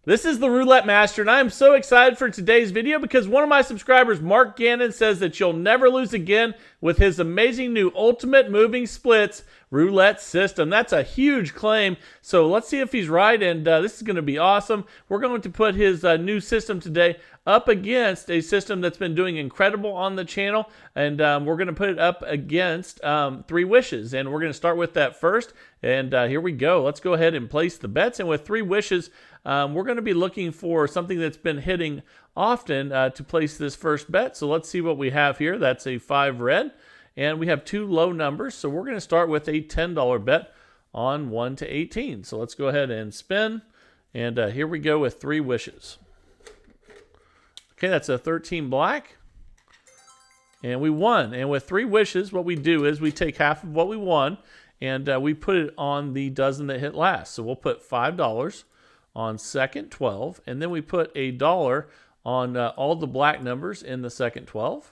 This is the Roulette Master, and I am so excited for today's video because one of my subscribers, Mark Gannon, says that you'll never lose again with his amazing new Ultimate Moving Splits roulette system. That's a huge claim, so let's see if he's right, and this is going to be awesome. We're going to put his new system today up against a system that's been doing incredible on the channel, and we're going to put it up against Three Wishes, and we're going to start with that first, and here we go. Let's go ahead and place the bets, and with Three Wishes, we're going to be looking for something that's been hitting often to place this first bet. So let's see what we have here. That's a 5 red, and we have 2 low numbers. So we're going to start with a $10 bet on 1 to 18. So let's go ahead and spin, and here we go with Three Wishes. Okay, that's a 13 black, and we won. And with Three Wishes, what we do is we take half of what we won, and we put it on the dozen that hit last. So we'll put $5 on second 12, and then we put $1 on all the black numbers in the second 12,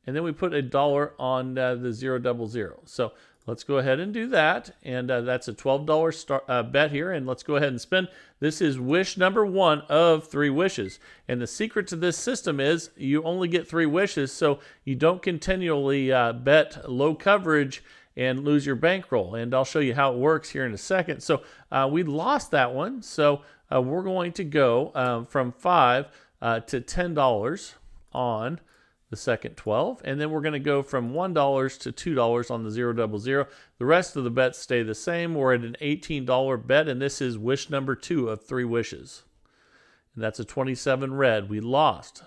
and then we put $1 on the 000. So let's go ahead and do that, and that's a $12 bet here, and let's go ahead and spin. This is wish number 1 of Three Wishes, and the secret to this system is you only get 3 wishes, so you don't continually bet low coverage and lose your bankroll, and I'll show you how it works here in a second. So we lost that one, so we're going to go from $5 to $10 on the second 12, and then we're going to go from $1 to $2 on the 000. The rest of the bets stay the same. We're at an $18 bet, and this is wish number 2 of Three Wishes, and that's a 27 red. We lost,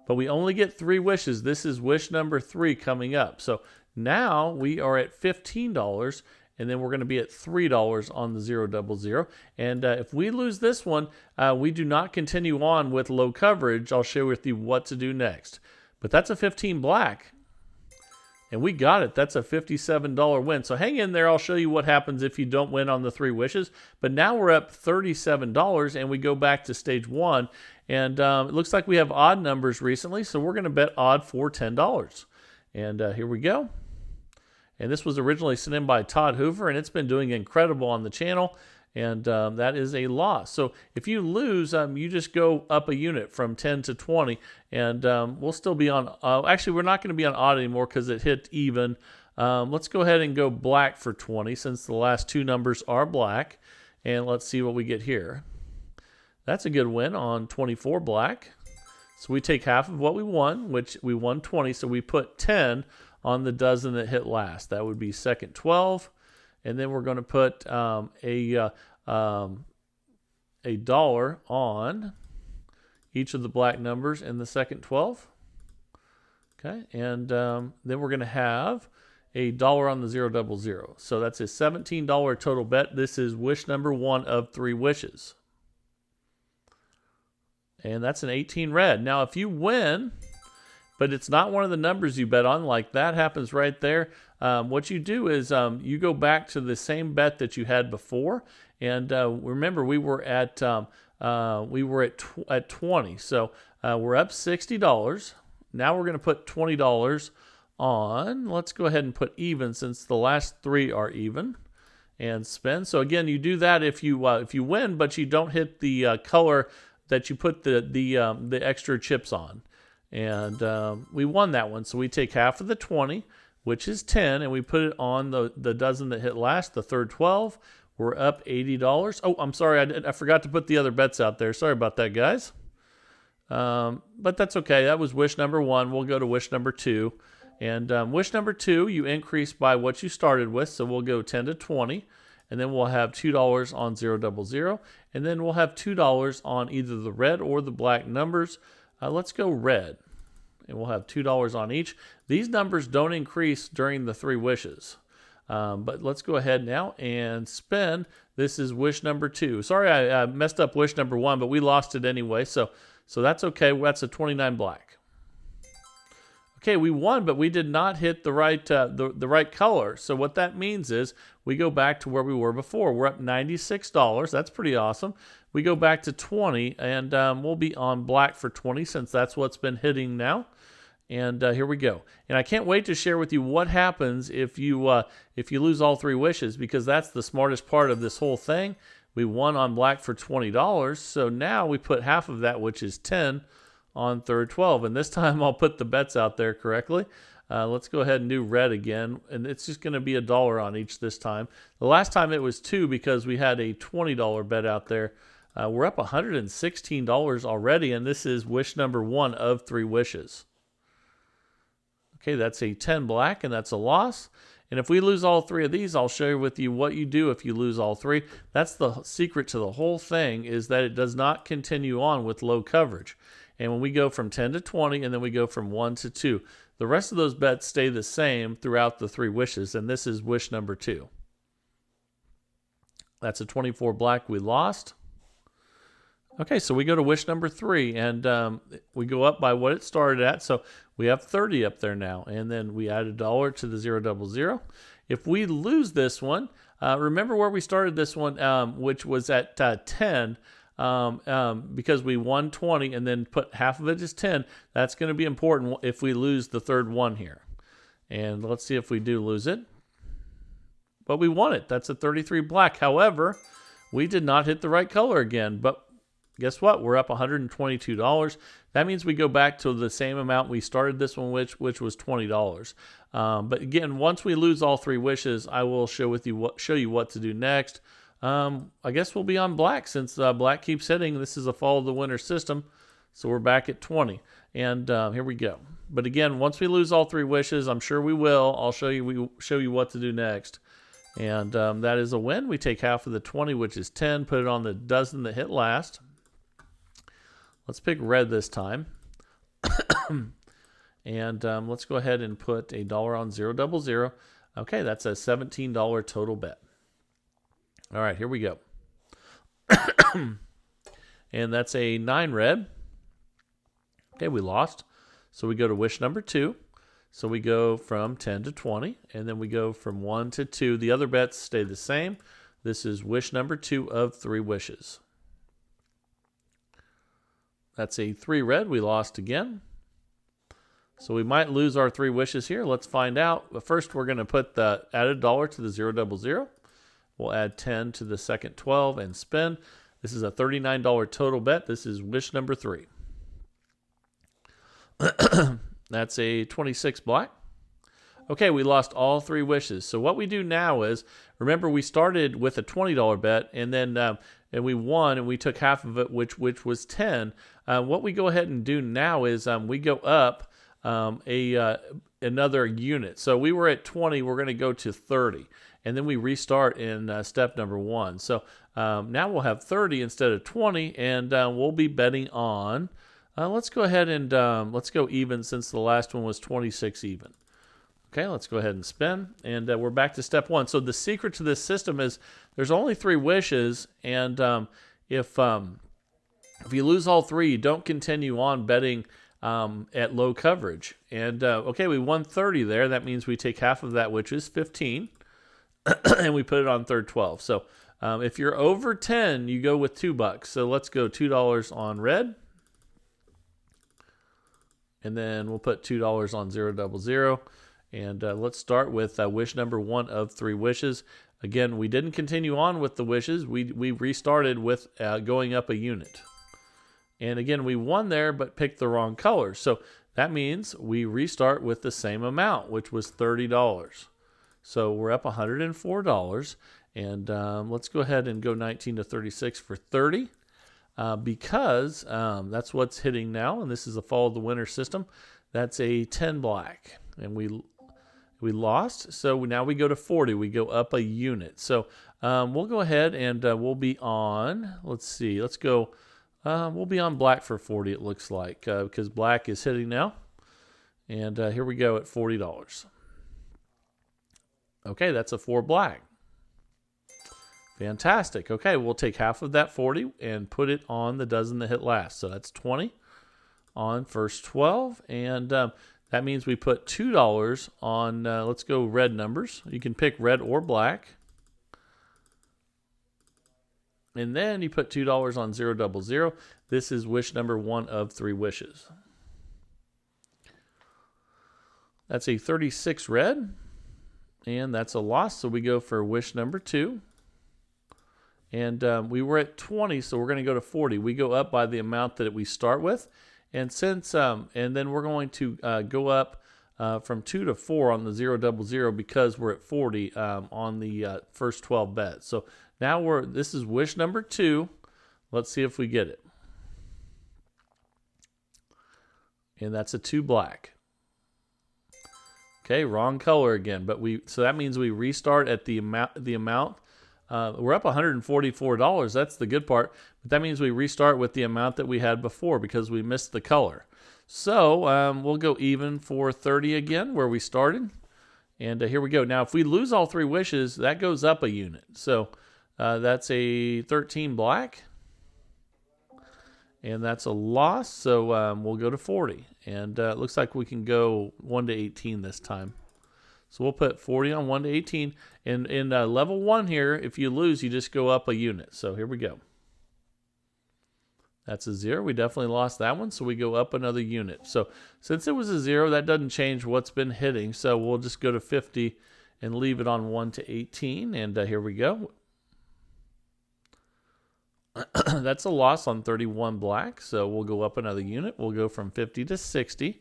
but we only get 3 wishes. This is wish number 3 coming up. So now we are at $15, and then we're going to be at $3 on the 000. And if we lose this one, we do not continue on with low coverage. I'll share with you what to do next. But that's a 15 black, and we got it. That's a $57 win. So hang in there. I'll show you what happens if you don't win on the 3 wishes. But now we're up $37, and we go back to stage 1. And it looks like we have odd numbers recently, so we're going to bet odd for $10. And here we go. And this was originally sent in by Todd Hoover, and it's been doing incredible on the channel, and that is a loss. So if you lose, you just go up a unit from 10 to 20, and we'll still be on, actually we're not going to be on odd anymore because it hit even. Let's go ahead and go black for 20 since the last 2 numbers are black, and let's see what we get here. That's a good win on 24 black. So we take half of what we won, which we won 20, so we put 10 on the dozen that hit last. That would be second 12, and then we're going to put $1 on each of the black numbers in the second 12. Okay, and then we're going to have $1 on the 000. So that's a $17 total bet. This is wish number 1 of Three Wishes. And that's an 18 red. Now, if you win, but it's not one of the numbers you bet on, like that happens right there, what you do is you go back to the same bet that you had before. And remember, we were at 20, so we're up $60. Now we're going to put $20 on. Let's go ahead and put even since the last 3 are even, and spin. So again, you do that if you win, but you don't hit the color that you put the extra chips on. And we won that one. So we take half of the 20, which is 10, and we put it on the dozen that hit last, the third 12. We're up $80. Oh, I'm sorry, I forgot to put the other bets out there. Sorry about that, guys. But that's okay. That was wish number 1. We'll go to wish number 2. And wish number 2, you increase by what you started with. So we'll go 10 to 20. And then we'll have $2 on 000, and then we'll have $2 on either the red or the black numbers. Let's go red, and we'll have $2 on each. These numbers don't increase during the 3 wishes, but let's go ahead now and spin. This is wish number 2. Sorry, I messed up wish number 1, but we lost it anyway, so that's okay. That's a 29 black. Okay, we won, but we did not hit the right the right color. So what that means is we go back to where we were before. We're up $96. That's pretty awesome. We go back to 20, and we'll be on black for 20 since that's what's been hitting now. And here we go. And I can't wait to share with you what happens if you lose all 3 wishes, because that's the smartest part of this whole thing. We won on black for $20. So now we put half of that, which is 10, on third 12. And this time I'll put the bets out there correctly. Let's go ahead and do red again. And it's just going to be $1 on each this time. The last time it was 2 because we had a $20 bet out there. We're up $116 already, and this is wish number 1 of 3 wishes. Okay, that's a 10 black, and that's a loss. And if we lose all 3 of these, I'll share with you what you do if you lose all 3. That's the secret to the whole thing, is that it does not continue on with low coverage. And when we go from 10 to 20, and then we go from 1 to 2, the rest of those bets stay the same throughout the 3 wishes, and this is wish number 2. That's a 24 black, we lost. Okay, so we go to wish number 3, and we go up by what it started at. So we have 30 up there now, and then we add $1 to the 000. If we lose this one, remember where we started this one, which was at 10, because we won 20 and then put half of it as 10. That's going to be important if we lose the third one here. And let's see if we do lose it. But we won it. That's a 33 black. However, we did not hit the right color again, but guess what? We're up $122. That means we go back to the same amount we started this one with, which was $20. But again, once we lose all 3 wishes, I will show you what to do next. I guess we'll be on black since black keeps hitting. This is a follow the winner system, so we're back at 20. And here we go. But again, once we lose all 3 wishes, I'm sure we will. I'll show you what to do next. And that is a win. We take half of the 20, which is 10, put it on the dozen that hit last. Let's pick red this time. And let's go ahead and put $1 on 000. Okay, that's a $17 total bet. All right, here we go. And that's a 9 red. Okay, we lost. So we go to wish number 2. So we go from 10 to 20, and then we go from 1 to 2. The other bets stay the same. This is wish number 2 of 3 wishes. That's a 3 red. We lost again. So we might lose our 3 wishes here. Let's find out. But first, we're going to put add $1 to the 000. We'll add 10 to the second 12 and spin. This is a $39 total bet. This is wish number 3. That's a 26 black. Okay, we lost all 3 wishes. So what we do now is, remember we started with a $20 bet, and then and we won, and we took half of it, which was 10. What we go ahead and do now is we go up another unit. So we were at 20. We're going to go to 30, and then we restart in step number 1. So now we'll have 30 instead of 20, and we'll be betting on. Let's go ahead and let's go even since the last one was 26 even. Okay, let's go ahead and spin, and we're back to step 1. So the secret to this system is there's only 3 wishes, and if you lose all 3, you don't continue on betting at low coverage. And okay, we won 30 there. That means we take half of that, which is 15, and we put it on third 12. So if you're over 10, you go with $2. So let's go $2 on red. And then we'll put $2 on 000. And let's start with wish number 1 of 3 wishes. Again, we didn't continue on with the wishes. We restarted with going up a unit. And again, we won there, but picked the wrong color. So that means we restart with the same amount, which was $30. So we're up $104. And let's go ahead and go 19 to 36 for 30. Because that's what's hitting now, and this is a follow the winner system. That's a 10 black, and we lost. So now we go to 40. We go up a unit. So we'll go ahead and we'll be on. Let's see. Let's go. We'll be on black for 40. It looks like because black is hitting now, and here we go at $40. Okay, that's a 4 black. Fantastic. Okay, we'll take half of that 40 and put it on the dozen that hit last. So that's 20 on first 12. And that means we put $2 on, let's go red numbers. You can pick red or black. And then you put $2 on 000. This is wish number 1 of 3 wishes. That's a 36 red. And that's a loss. So we go for wish number 2. And we were at 20, so we're going to go to 40. We go up by the amount that we start with. And since and then we're going to go up from 2 to 4 on the 000 because we're at 40 on the first 12 bets. So now this is wish number 2. Let's see if we get it. And that's a 2 black. Okay, wrong color again, but so that means we restart at the amount. We're up $144. That's the good part. But that means we restart with the amount that we had before because we missed the color. So we'll go even for 30 again where we started. And here we go. Now, if we lose all 3 wishes, that goes up a unit. So that's a 13 black. And that's a loss. So we'll go to 40. And it looks like we can go 1 to 18 this time. So we'll put 40 on 1 to 18. And in level 1 here, if you lose, you just go up a unit. So here we go. That's a 0. We definitely lost that one, so we go up another unit. So since it was a 0, that doesn't change what's been hitting. So we'll just go to 50 and leave it on 1 to 18. And here we go. That's a loss on 31 black. So we'll go up another unit. We'll go from 50 to 60.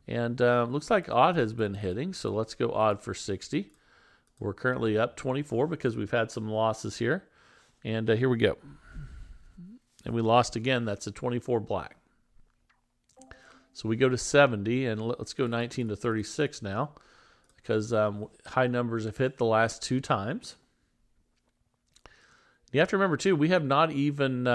And looks like odd has been hitting, so let's go odd for 60. We're currently up 24 because we've had some losses here. And here we go. And we lost again. That's a 24 black. So we go to 70, and let's go 19 to 36 now because high numbers have hit the last 2 times. You have to remember, too, we have not even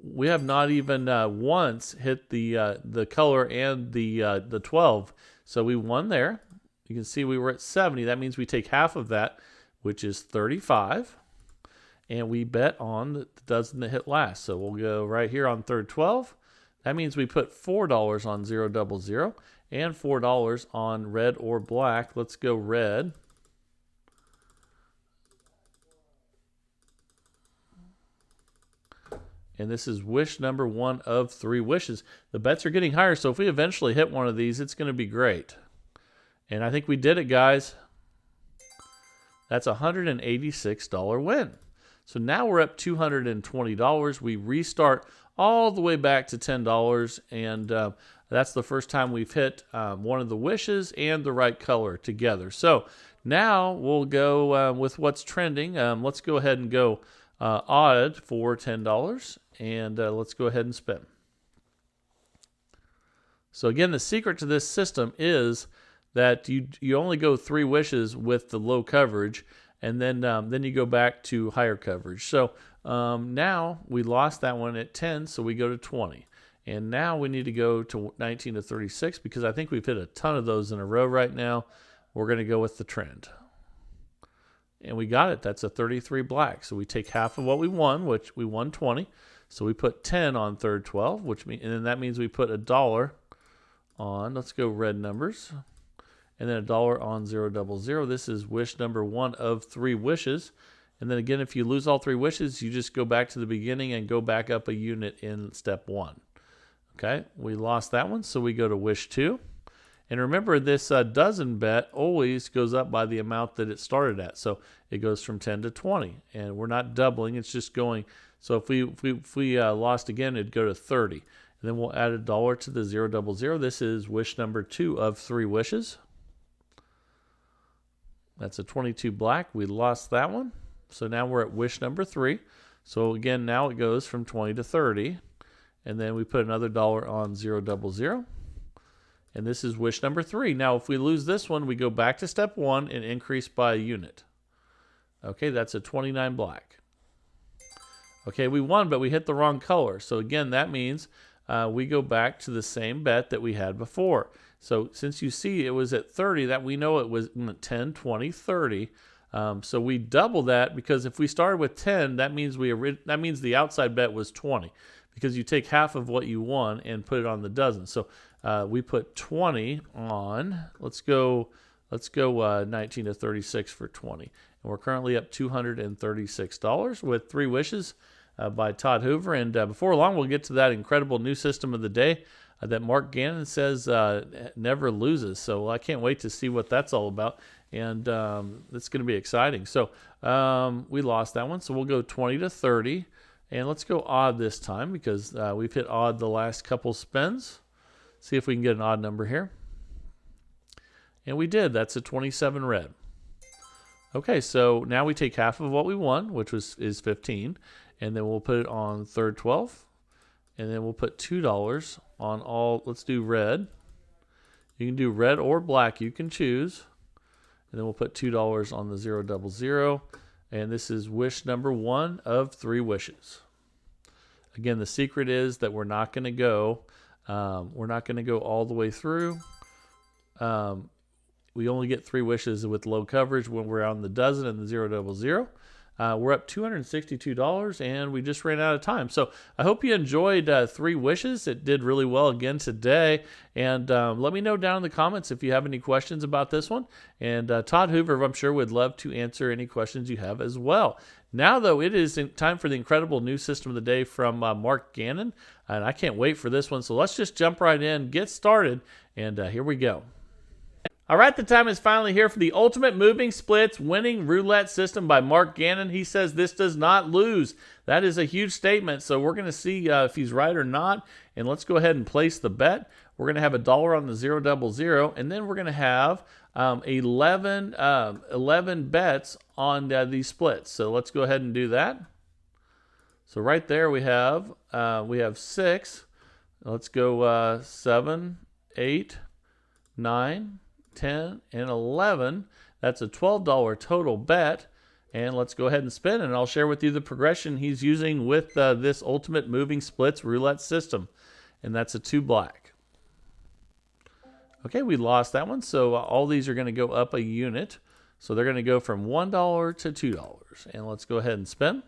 once hit the color and the 12. So we won there. You can see we were at 70. That means we take half of that, which is 35. And we bet on the dozen that hit last. So we'll go right here on third 12. That means we put $4 on 000 and $4 on red or black. Let's go red. And this is wish number 1 of 3 wishes. The bets are getting higher, so if we eventually hit one of these, it's going to be great. And I think we did it, guys. That's a $186 win. So now we're up $220. We restart all the way back to $10, and that's the first time we've hit one of the wishes and the right color together. So now we'll go with what's trending. Let's go ahead and go odd for $10, and let's go ahead and spin. So again, the secret to this system is that you only go 3 wishes with the low coverage, and then you go back to higher coverage. So now we lost that one at 10, so we go to 20. And now we need to go to 19 to 36 because I think we've hit a ton of those in a row right now. We're going to go with the trend. And we got it. That's a 33 black. So we take half of what we won, which we won 20. So we put 10 on third 12, and then that means we put $1 on, let's go red numbers, and then $1 on 000. This is wish number 1 of 3 wishes. And then again, if you lose all 3 wishes, you just go back to the beginning and go back up a unit in step 1. Okay, we lost that one, so we go to wish 2. And remember, this dozen bet always goes up by the amount that it started at. So it goes from 10 to 20. And we're not doubling, it's just going. So if we lost again, it'd go to 30. And then we'll add $1 to the 000. This is wish number 2 of 3 wishes. That's a 22 black. We lost that one. So now we're at wish number 3. So again, now it goes from 20 to 30. And then we put another $1 on 000. And this is wish number 3. Now, if we lose this one, we go back to step 1 and increase by a unit. Okay, that's a 29 black. Okay, we won, but we hit the wrong color. So again, that means we go back to the same bet that we had before. So since you see it was at 30, that we know it was 10, 20, 30. So we double that because if we started with 10, that means the outside bet was 20 because you take half of what you won and put it on the dozen. So we put 20 on. Let's go 19 to 36 for 20. And we're currently up $236 with 3 wishes by Todd Hoover. And before long, we'll get to that incredible new system of the day. that Mark Gannon says never loses. So I can't wait to see what that's all about. And it's going to be exciting. So we lost that one. So we'll go 20 to 30. And let's go odd this time because we've hit odd the last couple spins. See if we can get an odd number here. And we did. That's a 27 red. Okay, so now we take half of what we won, which is 15, and then we'll put it on third 12, and then we'll put $2 on all. Let's do red. You can do red or black. You can choose. And then we'll put $2 on the 0 double 0, and this is wish number 1 of 3 wishes. Again, the secret is that we're not going to go. We're not going to go all the way through. We only get 3 wishes with low coverage when we're on the dozen and the 0 double 0. We're up $262, and we just ran out of time. So I hope you enjoyed 3 wishes. It did really well again today. And let me know down in the comments if you have any questions about this one. And Todd Hoover, I'm sure, would love to answer any questions you have as well. Now, though, it is time for the incredible new system of the day from Mark Gannon. And I can't wait for this one. So let's just jump right in, get started, and here we go. All right, the time is finally here for the Ultimate Moving Splits Winning Roulette System by Mark Gannon. He says this does not lose. That is a huge statement, so we're going to see if he's right or not. And let's go ahead and place the bet. We're going to have $1 on the 0 double 0, and then we're going to have 11 bets on these splits. So let's go ahead and do that. So right there we have 6. Let's go 7, 8, 9, 10, and 11. That's a $12 total bet. And let's go ahead and spin, and I'll share with you the progression he's using with this Ultimate Moving Splits Roulette System. And that's a 2 black. Okay, we lost that one, so all these are going to go up a unit. So they're going to go from $1 to $2. And let's go ahead and spin.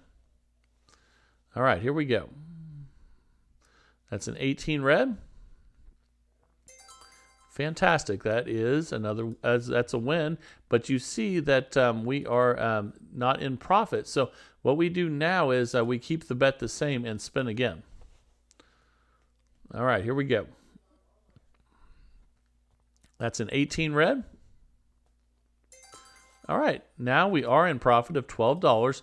All right, here we go. That's an 18 red. Fantastic. That is that's a win, but you see that we are not in profit. So what we do now is we keep the bet the same and spin again. All right, here we go. That's an 18 red. All right, now we are in profit of $12.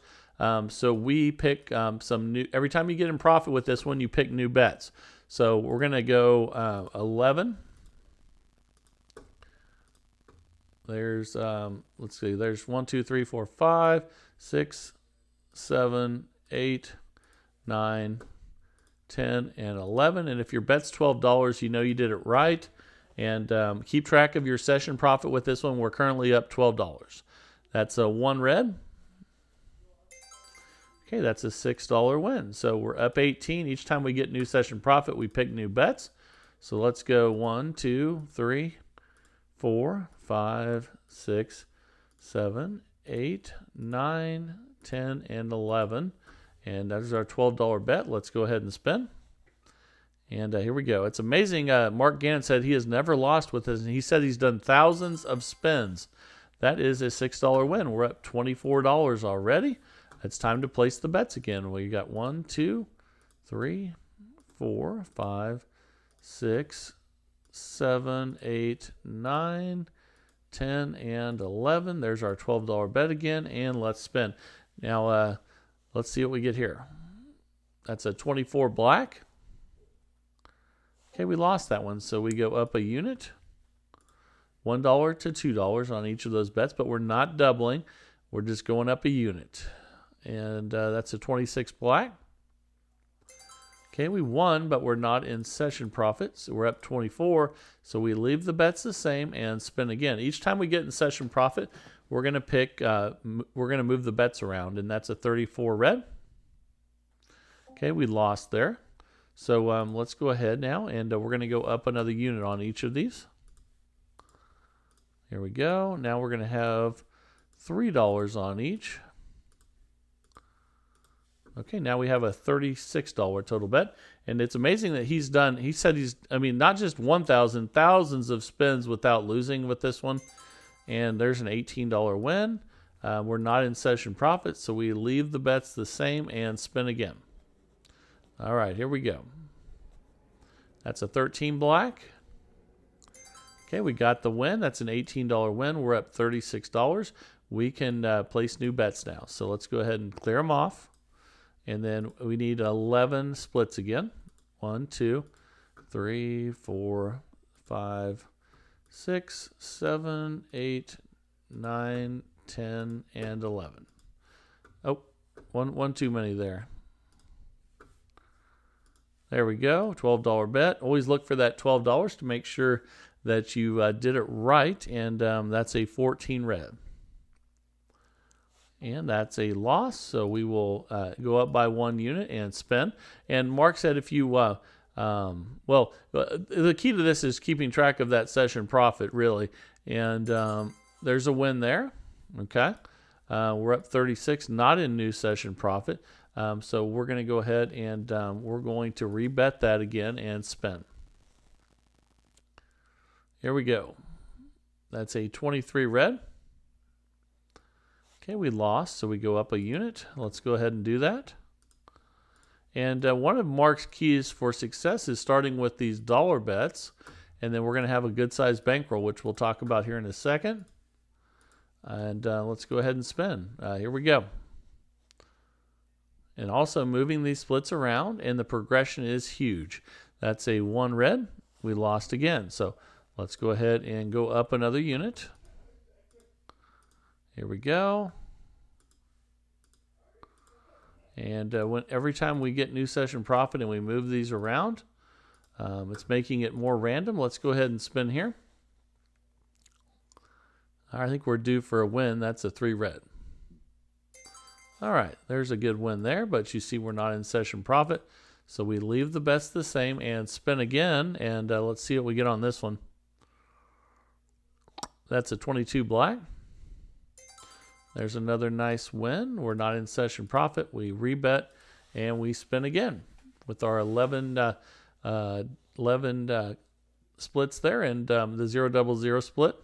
So we pick some new. Every time you get in profit with this one, you pick new bets. So we're going to go 11. There's let's see, there's 1, 2, 3, 4, 5, 6, 7, 8, 9, 10, and 11. And if your bet's $12, you know you did it right. And keep track of your session profit with this one. We're currently up $12. That's a 1 red. Okay, that's a $6 win. So we're up 18. Each time we get new session profit, we pick new bets. So let's go 1, 2, 3, 4, 5, 6, 7, 8, 9, 10, and 11. And that is our $12 bet. Let's go ahead and spin. And here we go. It's amazing. Mark Gannon said he has never lost with this. And he said he's done thousands of spins. That is a $6 win. We're up $24 already. It's time to place the bets again. We got 1, 2, 3, 4, 5, 6, 7, 8, 9, 10, and 11. There's our $12 bet again, and let's spin. Now, let's see what we get here. That's a 24 black. Okay, we lost that one, so we go up a unit. $1 to $2 on each of those bets, but we're not doubling. We're just going up a unit. And that's a 26 black. Okay, we won, but we're not in session profits. So we're up 24, so we leave the bets the same and spin again. Each time we get in session profit, we're going to pick, we're going to move the bets around, and that's a 34 red. Okay, we lost there. So let's go ahead now, and we're going to go up another unit on each of these. Here we go. Now we're going to have $3 on each. Okay, now we have a $36 total bet. And it's amazing that he's done, he said he's, I mean, not just 1,000, thousands of spins without losing with this one. And there's an $18 win. We're not in session profit, so we leave the bets the same and spin again. All right, here we go. That's a 13 black. Okay, we got the win. That's an $18 win. We're up $36. We can place new bets now. So let's go ahead and clear them off. And then we need 11 splits again. 1, 2, 3, 4, 5, 6, 7, 8, 9, 10, and 11. Oh, one too many there. There we go, $12 bet. Always look for that $12 to make sure that you did it right, and that's a 14 red. And that's a loss, so we will go up by 1 unit and spin. And Mark said if you, the key to this is keeping track of that session profit, really. And there's a win there, okay? We're up 36, not in new session profit. So we're going to go ahead and we're going to rebet that again and spin. Here we go. That's a 23 red. Okay, we lost, so we go up a unit. Let's go ahead and do that. And one of Mark's keys for success is starting with these dollar bets, and then we're going to have a good-sized bankroll, which we'll talk about here in a second. And let's go ahead and spin. Here we go. And also moving these splits around, and the progression is huge. That's a 1 red. We lost again. So let's go ahead and go up another unit. Here we go. And every time we get new session profit and we move these around, it's making it more random. Let's go ahead and spin here. I think we're due for a win. That's a 3 red. All right, there's a good win there, but you see we're not in session profit. So we leave the bets the same and spin again, and let's see what we get on this one. That's a 22 black. There's another nice win. We're not in session profit. We rebet and we spin again with our 11 splits there, and the 000 split.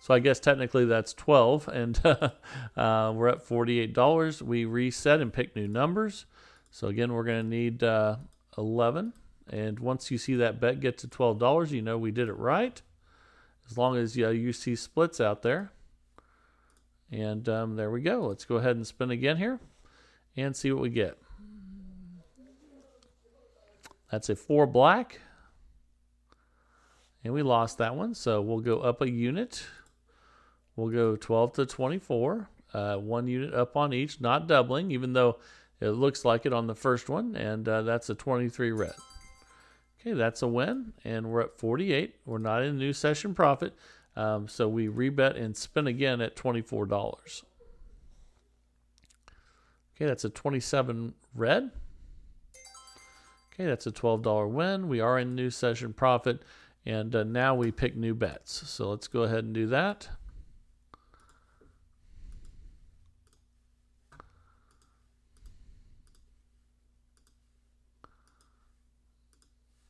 So I guess technically that's 12, and we're at $48. We reset and pick new numbers. So again, we're going to need 11. And once you see that bet get to $12, you know we did it right. As long as you see splits out there. And there we go. Let's go ahead and spin again here and see what we get. That's a 4 black. And we lost that one, so we'll go up a unit. We'll go 12 to 24. 1 unit up on each, not doubling, even though it looks like it on the first one. And that's a 23 red. Okay, that's a win. And we're at 48. We're not in new session profit. So we rebet and spin again at $24. Okay, that's a 27 red. Okay, that's a $12 win. We are in new session profit, and now we pick new bets. So let's go ahead and do that.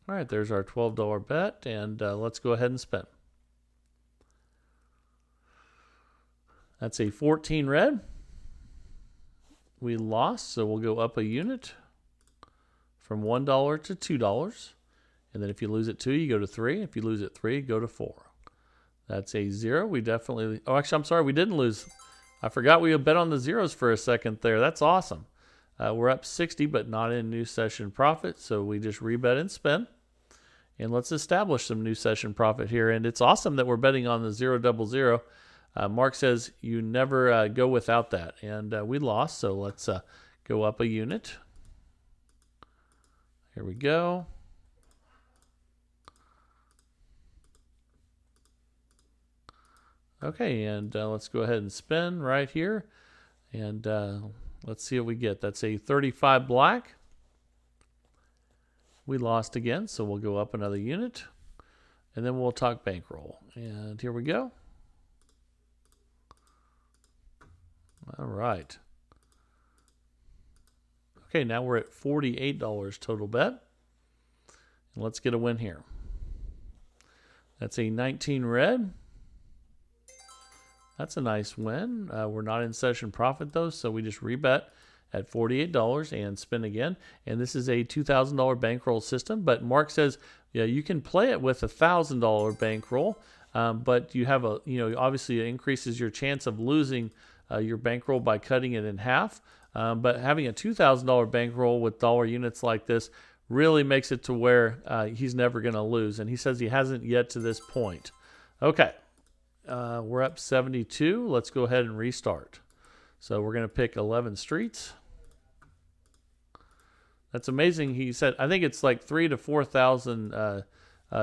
All right, there's our $12 bet, and let's go ahead and spin. That's a 14 red. We lost, so we'll go up a unit from $1 to $2. And then if you lose at 2, you go to 3. If you lose at 3, go to 4. That's a 0. We definitely... Oh, actually, I'm sorry, we didn't lose. I forgot we bet on the zeros for a second there. That's awesome. We're up 60, but not in new session profit, so we just rebet and spin. And let's establish some new session profit here. And it's awesome that we're betting on the 000. Mark says you never go without that, and we lost, so let's go up a unit. Here we go. Okay, and let's go ahead and spin right here, and let's see what we get. That's a 35 black. We lost again, so we'll go up another unit, and then we'll talk bankroll. And here we go. All right. Okay, now we're at $48 total bet. And let's get a win here. That's a 19 red. That's a nice win. We're not in session profit though, so we just rebet at $48 and spin again. And this is a $2,000 bankroll system, but Mark says Yeah, you can play it with $1,000 bankroll, but you have obviously it increases your chance of losing your bankroll by cutting it in half. But having a $2,000 bankroll with dollar units like this really makes it to where he's never going to lose. And he says he hasn't yet to this point. Okay, we're up 72. Let's go ahead and restart. So we're going to pick 11 streets. That's amazing. He said, I think it's like 3,000 to 4,000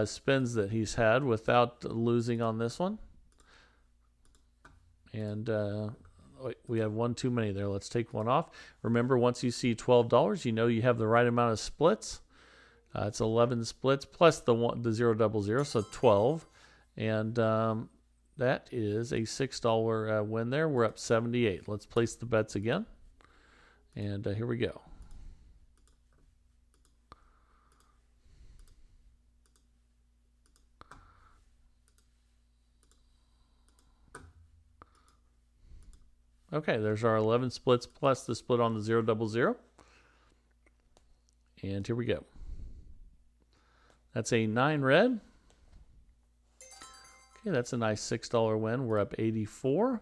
spins that he's had without losing on this one. And we have one too many there. Let's take one off. Remember, once you see $12, you know you have the right amount of splits. It's 11 splits plus the 000, so 12. And that is a $6 win there. We're up 78. Let's place the bets again. And here we go. Okay, there's our 11 splits plus the split on the 000. And here we go. That's a 9 red. Okay, that's a nice $6 win. We're up 84.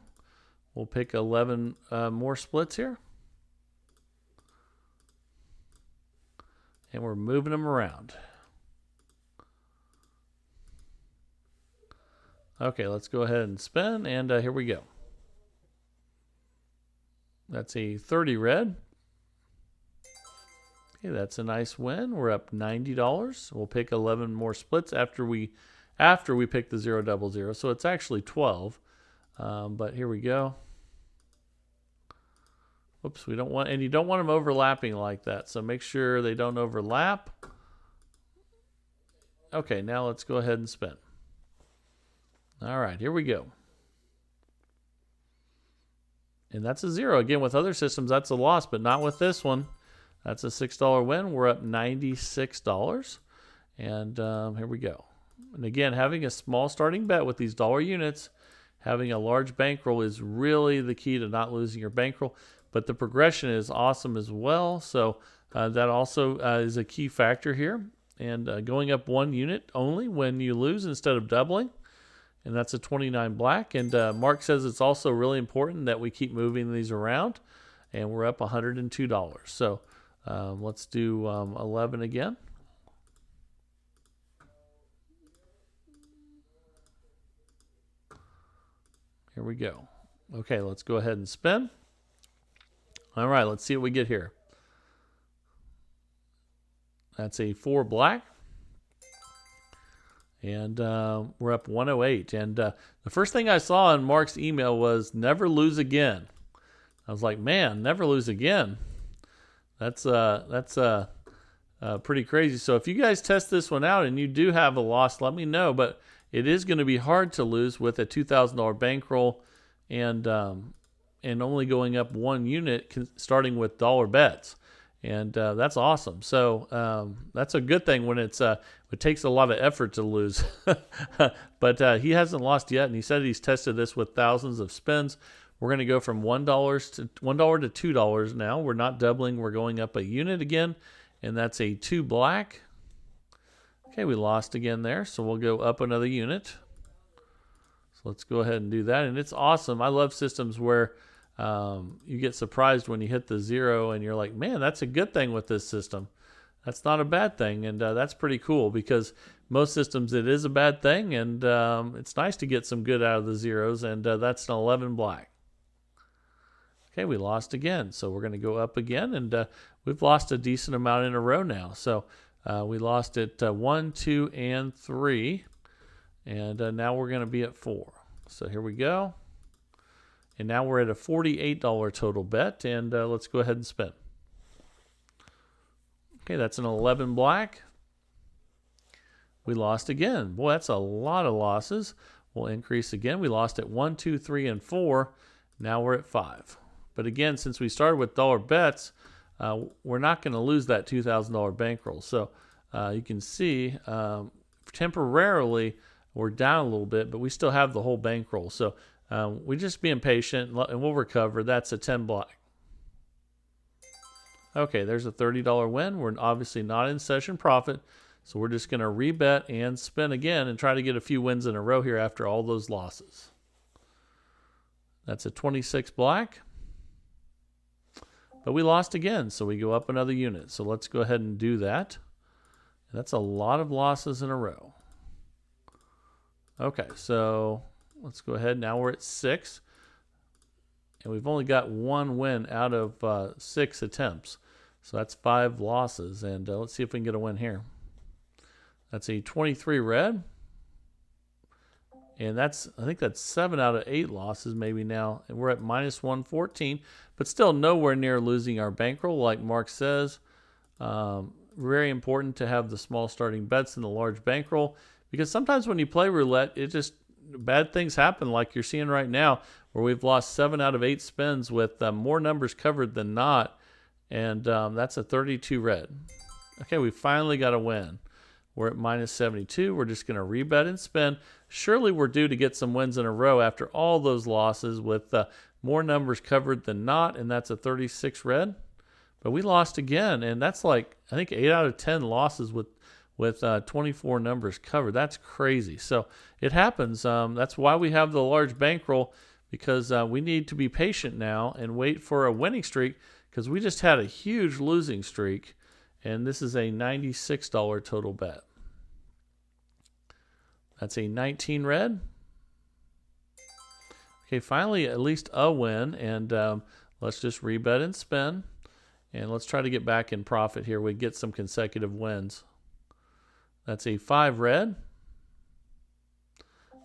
We'll pick 11 more splits here. And we're moving them around. Okay, let's go ahead and spin, and here we go. That's a 30 red. Okay, that's a nice win. We're up $90. We'll pick 11 more splits after we pick the 000. So it's actually 12. But here we go. Oops, we don't want, and you don't want them overlapping like that. So make sure they don't overlap. Okay, now let's go ahead and spin. All right, here we go. And that's a 0. Again, with other systems, that's a loss, but not with this one. That's a $6 win. We're up $96. And here we go. And again, having a small starting bet with these dollar units, having a large bankroll is really the key to not losing your bankroll. But the progression is awesome as well. So that also is a key factor here. And going up 1 unit only when you lose instead of doubling. And that's a 29 black. And Mark says it's also really important that we keep moving these around. And we're up $102. So let's do 11 again. Here we go. Okay, let's go ahead and spin. All right, let's see what we get here. That's a 4 black. And we're up 108. And the first thing I saw in Mark's email was never lose again. I was like, man, never lose again. That's pretty crazy. So if you guys test this one out and you do have a loss, let me know. But it is going to be hard to lose with a $2,000 bankroll and only going up 1 unit, starting with dollar bets. And that's awesome. So that's a good thing when it takes a lot of effort to lose. But he hasn't lost yet, and he said he's tested this with thousands of spins. We're going to go from $1 to $2 now. We're not doubling. We're going up a unit again, and that's a 2 black. Okay, we lost again there, so we'll go up another unit. So let's go ahead and do that, and it's awesome. I love systems where you get surprised when you hit the 0 and you're like, man, that's a good thing with this system. That's not a bad thing. And that's pretty cool because most systems it is a bad thing. And it's nice to get some good out of the zeros. And that's an 11 black. Okay, we lost again. So we're going to go up again. And we've lost a decent amount in a row now. So we lost it 1, 2, and 3. And now we're going to be at 4. So here we go. And now we're at a $48 total bet, and let's go ahead and spin. Okay, that's an 11 black. We lost again. Boy, that's a lot of losses. We'll increase again. We lost at 1, 2, 3, and 4. Now we're at 5. But again, since we started with dollar bets, we're not going to lose that $2,000 bankroll. So you can see temporarily we're down a little bit, but we still have the whole bankroll. So we're just being patient, and we'll recover. That's a 10 black. Okay, there's a $30 win. We're obviously not in session profit, So we're just going to rebet and spin again and try to get a few wins in a row here after all those losses. That's a 26 black. But we lost again, so we go up another unit. So let's go ahead and do that. That's a lot of losses in a row. Okay, so let's go ahead. Now we're at 6. And we've only got 1 win out of 6 attempts. So that's 5 losses. And let's see if we can get a win here. That's a 23 red. And I think that's 7 out of 8 losses maybe now. And we're at minus 114. But still nowhere near losing our bankroll, like Mark says. Very important to have the small starting bets and the large bankroll. Because sometimes when you play roulette, bad things happen like you're seeing right now, where we've lost 7 out of 8 spins with more numbers covered than not. And that's a 32 red. Okay, we finally got a win. We're at minus 72. We're just going to rebet and spin. Surely we're due to get some wins in a row after all those losses with more numbers covered than not, and that's a 36 red. But we lost again, and that's like, I think, 8 out of 10 losses with 24 numbers covered. That's crazy. So it happens. That's why we have the large bankroll, because we need to be patient now and wait for a winning streak, because we just had a huge losing streak. And this is a $96 total bet. That's a 19 red. Okay, finally at least a win. And let's just rebet and spin. And let's try to get back in profit here. We get some consecutive wins. That's a 5 red.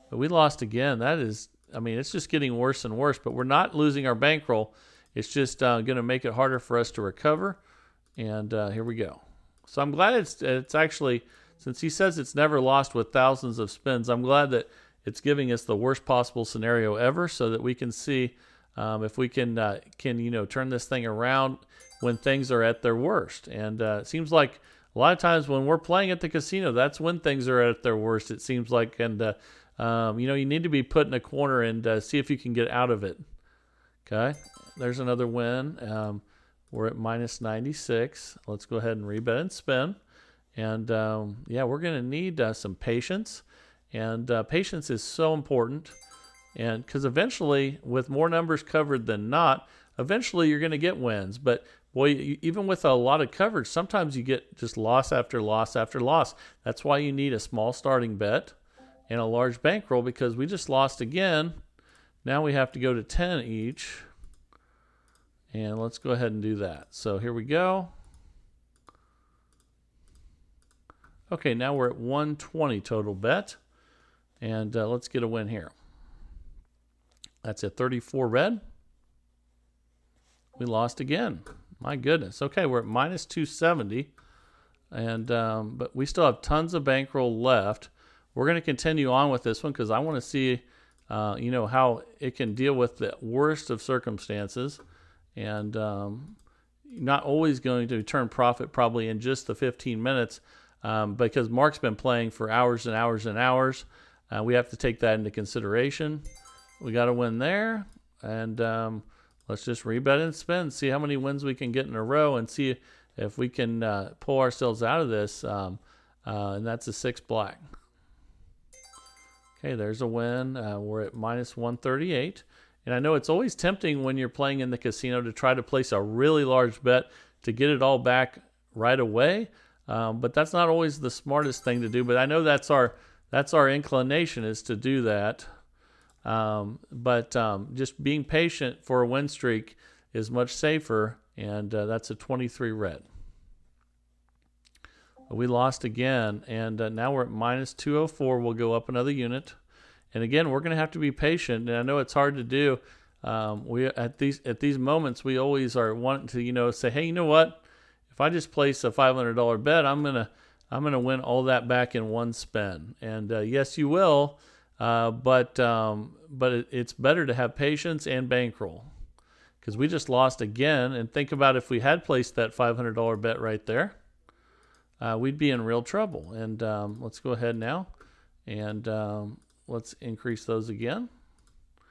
But we lost again. That is, I mean, it's just getting worse and worse. But we're not losing our bankroll. It's just going to make it harder for us to recover. And here we go. So I'm glad it's actually, since he says it's never lost with thousands of spins, I'm glad that it's giving us the worst possible scenario ever, so that we can see if we can turn this thing around when things are at their worst. And it seems like a lot of times when we're playing at the casino, that's when things are at their worst, it seems like. And you need to be put in a corner and see if you can get out of it. Okay, there's another win. We're at minus 96. Let's go ahead and rebet and spin. And yeah, we're going to need some patience. And patience is so important. And because eventually, with more numbers covered than not, eventually you're going to get wins. But boy, even with a lot of coverage, sometimes you get just loss after loss after loss. That's why you need a small starting bet and a large bankroll, because we just lost again. Now we have to go to 10 each. And let's go ahead and do that. So here we go. Okay, now we're at 120 total bet. And let's get a win here. That's a 34 red. We lost again. My goodness. Okay, we're at minus 270. And but we still have tons of bankroll left. We're going to continue on with this one because I want to see how it can deal with the worst of circumstances. And not always going to turn profit probably in just the 15 minutes because Mark's been playing for hours and hours and hours. We have to take that into consideration. We got a win there. And let's just rebet and spin, see how many wins we can get in a row, and see if we can pull ourselves out of this. And that's a 6 black. Okay, there's a win. We're at minus 138. And I know it's always tempting when you're playing in the casino to try to place a really large bet to get it all back right away. But that's not always the smartest thing to do. But I know that's our inclination, is to do that. But just being patient for a win streak is much safer. And that's a 23 red. We lost again. And now we're at minus 204. We'll go up another unit. And again, we're going to have to be patient, and I know it's hard to do. We at these moments, we always are wanting to say, hey, you know what? If I just place a $500 bet, I'm gonna win all that back in one spin. And yes, you will, but it's better to have patience and bankroll, because we just lost again. And think about if we had placed that $500 bet right there, we'd be in real trouble. And let's go ahead now and. Let's increase those again.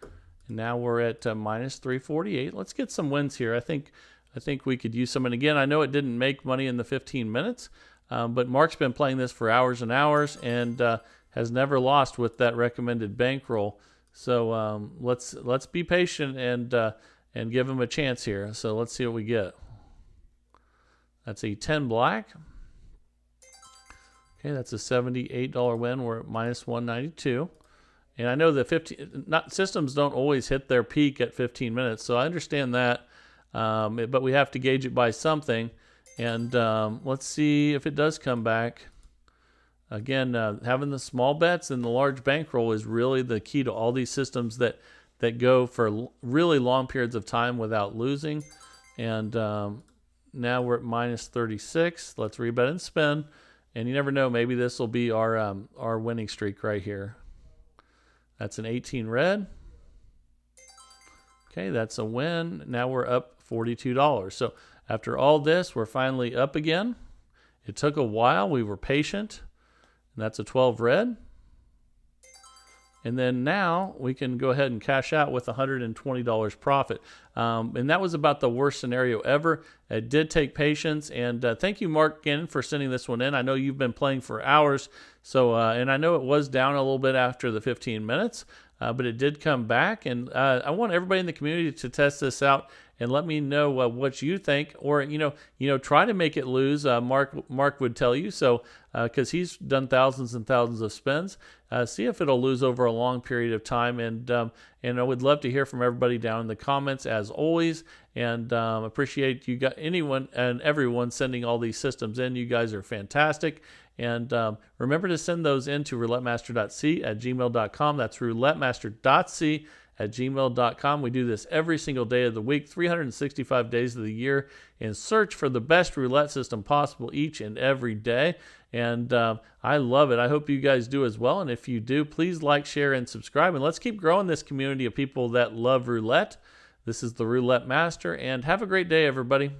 And now we're at minus 348. Let's get some wins here. I think we could use some. And again, I know it didn't make money in the 15 minutes, But Mark's been playing this for hours and hours and has never lost with that recommended bankroll. So let's be patient and give him a chance here. So let's see what we get. That's a 10 black. Okay, that's a $78 win. We're at minus 192. And I know that systems don't always hit their peak at 15 minutes, so I understand that. But we have to gauge it by something. And let's see if it does come back. Again, having the small bets and the large bankroll is really the key to all these systems that go for really long periods of time without losing. And now we're at minus 36. Let's rebet and spin. And you never know, maybe this will be our winning streak right here. That's an 18 red. Okay, that's a win. Now we're up $42. So after all this, we're finally up again. It took a while. We were patient. And that's a 12 red. And then now we can go ahead and cash out with $120 profit. And that was about the worst scenario ever. It did take patience. And thank you, Mark, again, for sending this one in. I know you've been playing for hours. So, and I know it was down a little bit after the 15 minutes, but it did come back. And I want everybody in the community to test this out and let me know what you think, or try to make it lose. Mark would tell you so, because he's done thousands and thousands of spins. See if it'll lose over a long period of time, and I would love to hear from everybody down in the comments as always. And appreciate you got anyone and everyone sending all these systems in. You guys are fantastic. And remember to send those in to roulettemaster.c@gmail.com. That's roulettemaster.c@gmail.com. We do this every single day of the week, 365 days of the year, in search for the best roulette system possible each and every day. And I love it. I hope you guys do as well. And if you do, please like, share, and subscribe. And let's keep growing this community of people that love roulette. This is the Roulette Master, and have a great day, everybody.